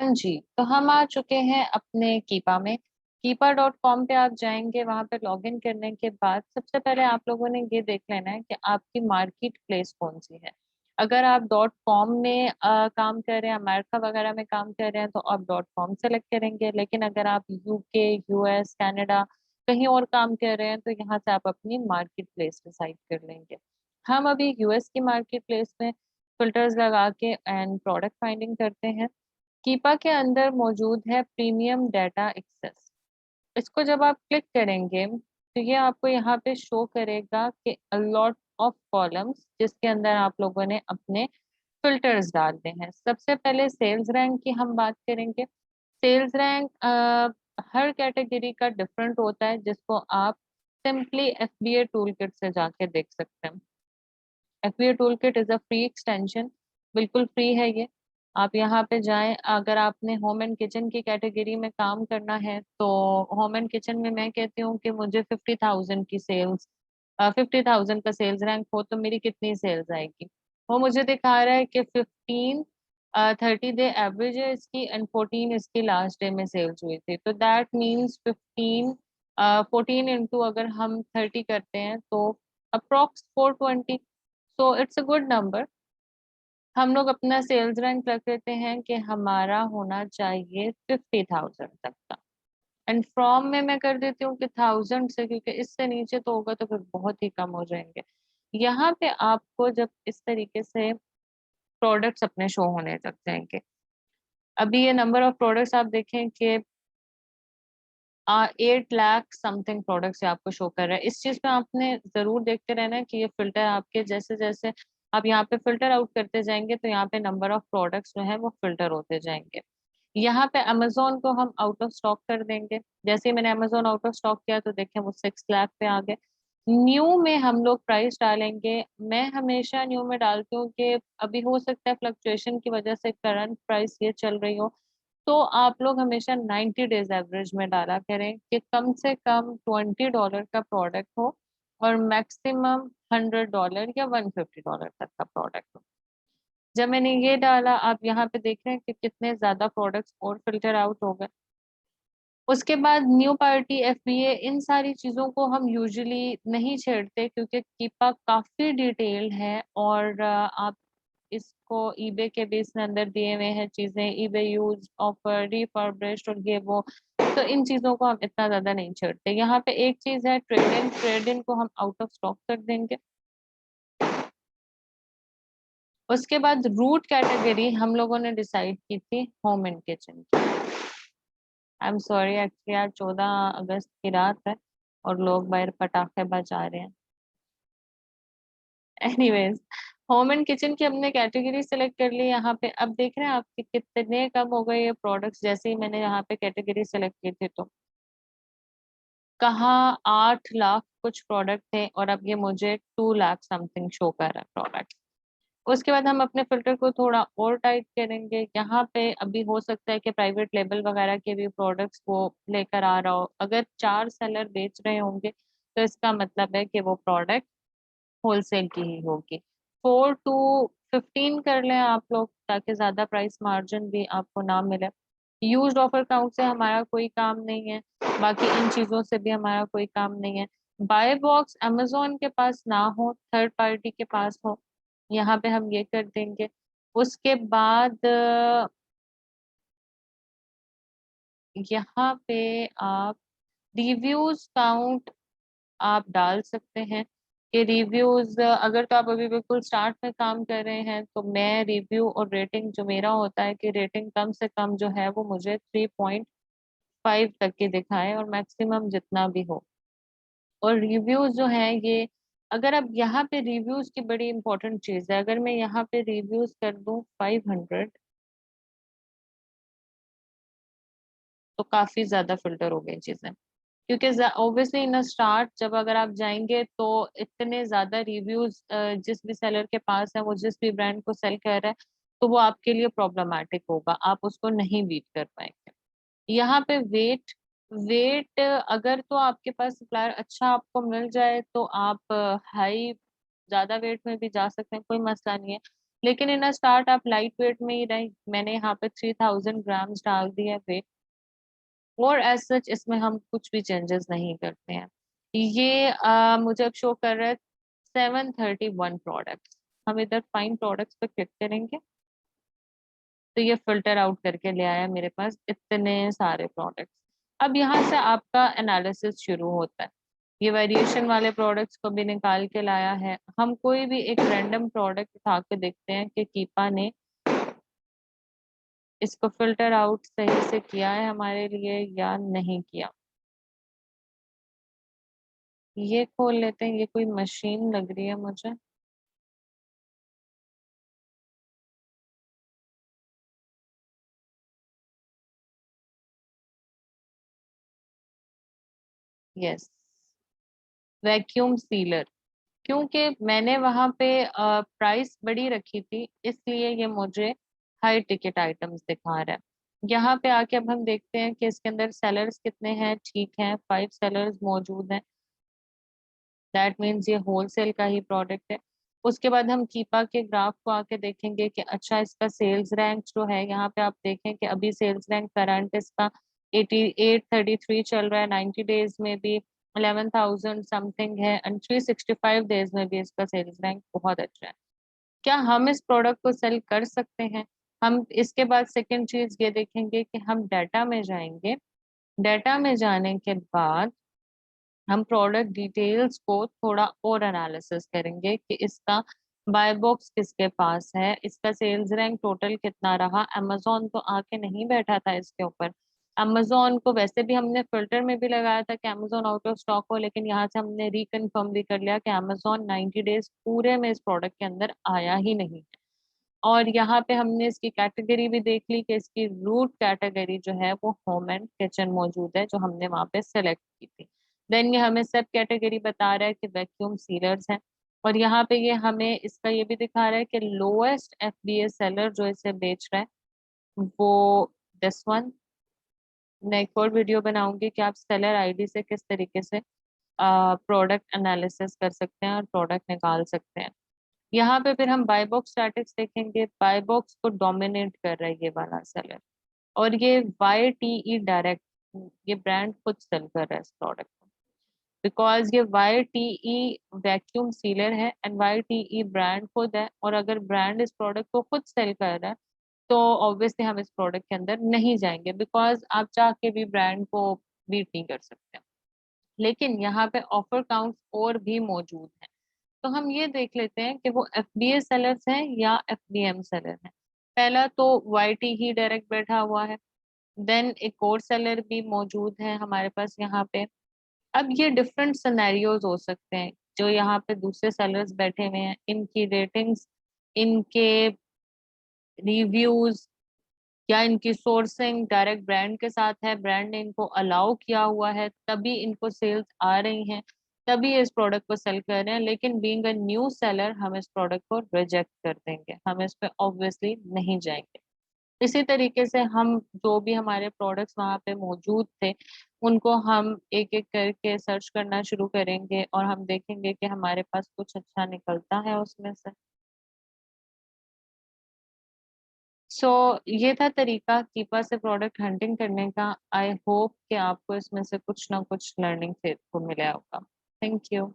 जी, तो हम आ चुके हैं अपने कीपा में। कीपा.com पे आप जाएँगे, वहाँ पे लॉगिन करने के बाद सबसे पहले आप लोगों ने ये देख लेना है कि आपकी मार्केट प्लेस कौन-सी है। अगर आप .com में काम कर रहे हैं, अमेरिका वगैरह में काम कर रहे हैं, तो आप .com सेलेक्ट करेंगे। लेकिन अगर आप यूके, यूएस, कनाडा कहीं और काम कर रहे हैं, तो यहाँ से आप अपनी मार्केट प्लेस डिसाइड कर लेंगे। हम अभी यूएस की मार्केट प्लेस में फ़िल्टर्स लगा के एंड प्रोडक्ट फाइंडिंग करते हैं। कीपा के अंदर मौजूद है प्रीमियम डाटा एक्सेस। इसको जब आप क्लिक करेंगे तो ये आपको यहाँ पे शो करेगा कि अ लॉट ऑफ कॉलम्स जिसके अंदर आप लोगों ने अपने फिल्टर्स डालने हैं। सबसे पहले सेल्स रैंक की हम बात करेंगे। सेल्स रैंक हर कैटेगरी का डिफरेंट होता है जिसको आप सिंपली एफबीए टूलकिट से जाके देख सकते हैं। FBA toolkit is a free extension, बिल्कुल फ्री है ये। आप यहाँ पे जाएँ, अगर आपने होम एंड किचन की कैटेगरी में काम करना है, तो होम एंड किचन में मैं कहती हूँ कि मुझे 50,000 की सेल्स 50,000 का सेल्स रैंक हो तो मेरी कितनी सेल्स आएगी? वो मुझे दिखा रहा है कि 15 30 डे एवरेज है इसकी एंड 14 इसकी लास्ट डे में सेल्स हुई थी। तो दैट मीन्स 14 इंटू अगर हम 30 करते हैं तो approx 420। So it's a good number. हम लोग अपना सेल्स रैंक रख देते हैं कि हमारा होना चाहिए 50,000 तक का। एंड फ्रॉम में मैं कर देती हूँ कि 1000 से, क्योंकि इससे नीचे तो होगा तो फिर बहुत ही कम हो जाएंगे। यहाँ पे आपको जब इस तरीके से प्रोडक्ट्स अपने शो होने लग जाएंगे, अभी ये नंबर ऑफ प्रोडक्ट्स आप देखें कि 8 लाख समथिंग प्रोडक्ट्स आपको शो कर रहा है। इस चीज़ पे आपने ज़रूर देखते रहना है कि ये फ़िल्टर आपके जैसे-जैसे आप यहाँ पे फ़िल्टर आउट करते जाएँगे, तो यहाँ पे नंबर ऑफ प्रोडक्ट्स जो है वो फ़िल्टर होते जाएँगे। यहाँ पे अमेज़न को हम आउट ऑफ स्टॉक कर देंगे। जैसे ही मैंने अमेज़न आउट ऑफ स्टॉक किया तो देखें वो 6 लाख पे आ गए। न्यू में हम लोग प्राइस डालेंगे। मैं हमेशा न्यू में डालती हूँ कि अभी हो सकता है फ्लक्चुएशन की वज़ह से करंट प्राइस ये चल रही हो, तो आप लोग हमेशा 90 डेज एवरेज में डाला करें कि कम से कम $20 का प्रोडक्ट हो और मैक्सिमम $100 या $150 तक का प्रोडक्ट हो। जब मैंने ये डाला, आप यहाँ पे देख रहे हैं कि कितने ज़्यादा प्रोडक्ट्स और फ़िल्टर आउट हो गए। उसके बाद न्यू पार्टी, एफबीए, इन सारी चीज़ों को हम यूजुअली नहीं छेड़ते क्योंकि कीपा काफ़ी डिटेल्ड है और आप इसको ईबे के भी इसमें अंदर दिए हुए हैं चीज़ें, ईबे यूज्ड, ऑफर, रिफर्बिश्ड और ये वो। तो इन चीज़ों को हम इतना ज़्यादा नहीं छेड़ते। यहाँ पे एक चीज़ है ट्रेड इन को हम आउट ऑफ स्टॉक कर देंगे। उसके बाद रूट कैटेगरी हम लोगों ने डिसाइड की थी होम एंड किचन की। आई एम सॉरी, एक्चुअली आज 14 अगस्त की रात है और लोग बाहर पटाखे बजा रहे हैं। एनीवेज, होम एंड किचन की हमने कैटेगरी सेलेक्ट कर ली। यहाँ पे अब देख रहे हैं आपके कितने कम हो गए ये प्रोडक्ट्स जैसे ही मैंने यहाँ पे कैटेगरी सेलेक्ट की थी। तो कहाँ 8 लाख कुछ प्रोडक्ट थे और अब ये मुझे 2 लाख समथिंग शो कर रहा है प्रोडक्ट। उसके बाद हम अपने फ़िल्टर को थोड़ा और टाइट करेंगे। यहाँ पे अभी हो सकता है कि प्राइवेट लेबल वगैरह के भी प्रोडक्ट्स वो लेकर आ रहा हो। अगर 4 सेलर बेच रहे होंगे, तो इसका मतलब है कि वो प्रोडक्ट होलसेल की ही होगी। 4 टू 15 कर लें आप लोग ताकि ज़्यादा प्राइस मार्जिन भी आपको ना मिले। यूज्ड ऑफर काउंट से हमारा कोई काम नहीं है, बाकी इन चीज़ों से भी हमारा कोई काम नहीं है। बाय बॉक्स अमेज़न के पास ना हो, थर्ड पार्टी के पास हो, यहाँ पे हम ये कर देंगे। उसके बाद यहाँ पे आप रिव्यूज़ काउंट आप डाल सकते हैं कि रिव्यूज़ अगर तो आप अभी बिल्कुल स्टार्ट में काम कर रहे हैं, तो मैं रिव्यू और रेटिंग जो मेरा होता है कि रेटिंग कम से कम जो है वो मुझे 3.5 तक की दिखाए और मैक्सिमम जितना भी हो। और रिव्यूज़ जो हैं ये, अगर अब यहाँ पे रिव्यूज़ की बड़ी इंपॉर्टेंट चीज़ है, अगर मैं यहाँ पे रिव्यूज़ कर दूँ 500, तो काफ़ी ज़्यादा फ़िल्टर हो गई चीज़ें। क्योंकि ऑब्वियसली इन अ स्टार्ट जब अगर आप जाएँगे तो इतने ज़्यादा रिव्यूज़ जिस भी सेलर के पास है, वो जिस भी ब्रांड को सेल कर रहा है, तो वो आपके लिए प्रॉब्लमैटिक होगा, आप उसको नहीं बीट कर पाएँगे। यहाँ पे वेट अगर तो आपके पास सप्लायर अच्छा आपको मिल जाए तो आप हाई ज़्यादा वेट में भी जा सकते हैं, कोई मसला नहीं है। लेकिन इन स्टार्ट आप लाइट वेट में ही रहे। मैंने यहाँ पे 3000 ग्राम्स डाल दिया वेट, और एज सच इसमें हम कुछ भी चेंजेस नहीं करते हैं। ये मुझे अब शो कर रहा है 731 प्रोडक्ट्स। हम इधर फाइन प्रोडक्ट्स पे क्लिक करेंगे तो ये फिल्टर आउट करके ले आया मेरे पास इतने सारे प्रोडक्ट्स। अब यहाँ से आपका एनालिसिस शुरू होता है। ये वेरिएशन वाले प्रोडक्ट्स को भी निकाल के लाया है। हम कोई भी एक रैंडम प्रोडक्ट उठा के देखते हैं कि कीपा ने इसको फिल्टर आउट सही से किया है हमारे लिए या नहीं किया। ये खोल लेते हैं, ये कोई मशीन लग रही है मुझे। Yes, vacuum sealer. क्योंकि मैंने वहां पे प्राइस बड़ी रखी थी, इसलिए ये मुझे हाई टिकट आइटम्स दिखा रहा है। यहाँ पे आके अब हम देखते हैं कि इसके अंदर सेलर्स कितने हैं। ठीक है, 5 सेलर्स मौजूद हैं। दैट मीन्स ये होलसेल का ही प्रोडक्ट है। उसके बाद हम कीपा के ग्राफ को आके देखेंगे कि अच्छा इसका सेल्स रैंक जो है, यहाँ पे आप देखें कि अभी सेल्स रैंक करंट इसका 8833 चल रहा है। 90 डेज में भी 11,000 समथिंग है, एंड 365 डेज में भी इसका सेल्स रैंक बहुत अच्छा है। क्या हम इस प्रोडक्ट को सेल कर सकते हैं? हम इसके बाद सेकेंड चीज ये देखेंगे कि हम डाटा में जाएंगे। डाटा में जाने के बाद हम प्रोडक्ट डिटेल्स को थोड़ा और एनालिसिस करेंगे कि इसका बाय बॉक्स किसके पास है, इसका सेल्स रैंक टोटल कितना रहा। अमेजोन तो आके नहीं बैठा था इसके ऊपर। अमेजोन को वैसे भी हमने फिल्टर में भी लगाया था कि अमेजोन आउट ऑफ स्टॉक हो, लेकिन यहाँ से हमने रिकन्फर्म भी कर लिया कि अमेजोन 90 डेज पूरे में इस प्रोडक्ट के अंदर आया ही नहीं है। और यहाँ पे हमने इसकी कैटेगरी भी देख ली कि इसकी रूट कैटेगरी जो है वो होम एंड किचन मौजूद है, जो हमने वहाँ पे सेलेक्ट की थी। देन ये हमें सब कैटेगरी बता रहा है कि वैक्यूम सीलर्स हैं। और यहाँ पे ये हमें इसका ये भी दिखा रहा है कि लोएस्ट एफबीए सेलर जो इसे बेच रहा है वो दिस वन। मैं एक और वीडियो बनाऊंगी कि आप सेलर आईडी से किस तरीके से प्रोडक्ट एनालिसिस कर सकते हैं और प्रोडक्ट निकाल सकते हैं। यहाँ पे फिर हम बाय बॉक्स स्टैटिक्स देखेंगे। बाय बॉक्स को डोमिनेट कर रहा है ये वाला सेलर, और ये वाई टी ई डायरेक्ट, ये ब्रांड खुद सेल कर रहा है इस प्रोडक्ट को। बिकॉज ये Y T E vacuum sealer है and Y T E brand खुद है, और अगर ब्रांड इस प्रोडक्ट को खुद सेल कर रहा है तो ऑब्वियसली हम इस प्रोडक्ट के अंदर नहीं जाएंगे, बिकॉज आप चाह के भी ब्रांड को बीट नहीं कर सकते। लेकिन यहाँ पे ऑफर काउंट और भी मौजूद है। तो हम ये देख लेते हैं कि वो एफबीए सेलर्स हैं या एफबीएम सेलर हैं। पहला तो वाईटी ही डायरेक्ट बैठा हुआ है। देन एक और सेलर भी मौजूद है हमारे पास यहाँ पे। अब ये डिफरेंट सिनेरियोज हो सकते हैं। जो यहाँ पे दूसरे सेलर्स बैठे हुए हैं, इनकी रेटिंग्स, इनके रिव्यूज, या इनकी सोर्सिंग डायरेक्ट ब्रांड के साथ है, ब्रांड ने इनको अलाउ किया हुआ है तभी इनको सेल्स आ रही हैं, तभी ये इस प्रोडक्ट को सेल कर रहे हैं। लेकिन बीइंग अ न्यू सेलर हम इस प्रोडक्ट को रिजेक्ट कर देंगे, हम इस पे ऑब्वियसली नहीं जाएंगे। इसी तरीके से हम जो भी हमारे प्रोडक्ट्स वहाँ पे मौजूद थे उनको हम एक एक करके सर्च करना शुरू करेंगे, और हम देखेंगे कि हमारे पास कुछ अच्छा निकलता है उसमें से। सो ये था तरीका कीपा से प्रोडक्ट हंटिंग करने का। आई होप कि आपको इसमें से कुछ ना कुछ लर्निंग को मिला होगा। Thank you.